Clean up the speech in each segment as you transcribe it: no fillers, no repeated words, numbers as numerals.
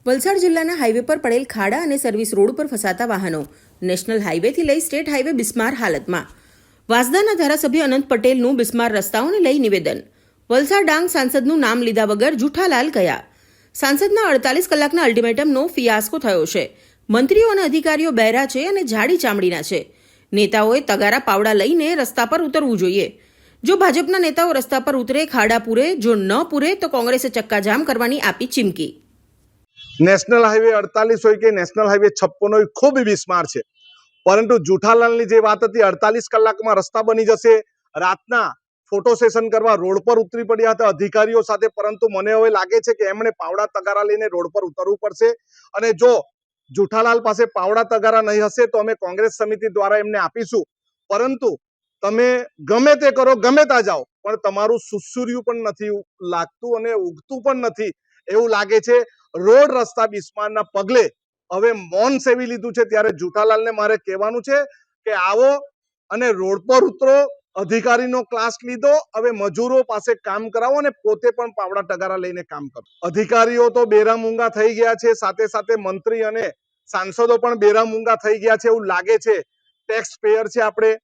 વલસાડ જિલ્લાના હાઈવે પર પડેલ ખાડા અને સર્વિસ રોડ પર ફસાતા વાહનો નેશનલ હાઈવેથી લઈ સ્ટેટ હાઈવે બિસ્માર હાલતમાં. વાંસદાના ધારાસભ્ય અનંત પટેલનું બિસ્માર રસ્તાઓને લઈ નિવેદન. વલસાડ ડાંગ સાંસદનું નામ લીધા વગર જુઠ્ઠાલાલ ગયા. સાંસદના 48 કલાકના અલ્ટિમેટમનો ફિયાસ્કો થયો છે. મંત્રીઓ અને અધિકારીઓ બહેરા છે અને જાડી ચામડીના છે. નેતાઓએ તગારા પાવડા લઈને રસ્તા પર ઉતરવું જોઈએ. જો ભાજપના નેતાઓ રસ્તા પર ઉતરે, ખાડા પૂરે, જો ન પૂરે તો કોંગ્રેસે ચક્કાજામ કરવાની આપી ચીમકી. નેશનલ હાઈવે 48 હોય કે નેશનલ હાઈવે 56 હોય, ખૂબ બિસ્માર છે. પરંતુ જુઠાલાલની જે વાત હતી, 48 કલાકમાં રસ્તા બની જશે, રાતના ફોટો સેશન કરવા રોડ પર ઉતરી પડ્યા હતા અધિકારીઓ સાથે. પરંતુ મને હવે લાગે છે કે એમણે પાવડા તગારા લઈને રોડ પર ઉતરવું પડશે. અને જો જુઠાલાલ પાસે પાવડા તગારા નહીં હશે તો અમે કોંગ્રેસ સમિતિ દ્વારા એમને આપીશું. પરંતુ તમે ગમે તે કરો, ગમે ત્યાં જાઓ, પણ તમારું સુસુર્યું પણ નથી લાગતું અને ઉગતું પણ નથી એવું લાગે છે. રોડ રસ્તા બિસ્મારના પગલે હવે મૌન સેવી લીધું છે. ત્યારે જુઠાલાલને મારે કહેવાનું છે કે આવો અને રોડ પર ઉતરો, અધિકારીનો ક્લાસ લીધો, હવે મજૂરો પાસે કામ કરાવો અને પોતે પણ પાવડા તગારા લઈને કામ કરો. અધિકારીઓ તો બેરા મૂંગા થઈ ગયા છે, સાથે સાથે મંત્રી અને સાંસદો પણ બેરા મૂંગા થઈ ગયા છે એવું લાગે છે. ટેક્સ પેયર છે આપણે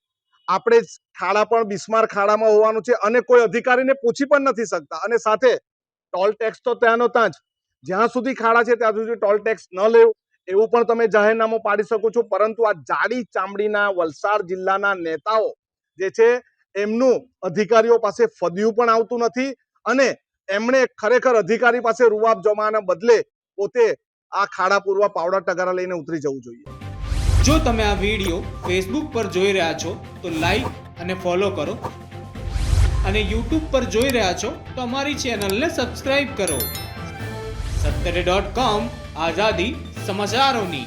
ખાડા પણ બિસ્માર ખાડામાં હોવાનું છે અને કોઈ અધિકારીને પૂછી પણ નથી શકતા. અને સાથે ટોલ ટેક્સ તો ત્યાંનો ત્યાં જ, જ્યાં સુધી ખાડા છે ત્યાં સુધી ટોલ ટેક્સ ન લેવું એવું પણ તમે જાહેરનામું પાડી શકો છો. પરંતુ આ જાડી ચામડીના વલસાડ જિલ્લાના નેતાઓ જે છે એમનું અધિકારીઓ પાસે ફદ્યું પણ આવતું નથી અને એમણે ખરેખર અધિકારી પાસે રૂવાબ જમાવાના બદલે પોતે આ ખાડા પૂરવા પાવડા તગારા લઈને ઉતરી જવું જોઈએ. જો તમે આ વિડીયો ફેસબુક પર જોઈ રહ્યા છો તો લાઈક અને ફોલો કરો, અને યુટ્યુબ પર જોઈ રહ્યા છો તો અમારી ચેનલને સબસ્ક્રાઇબ કરો. સત્તરે.com આઝાદી સમાચારોની.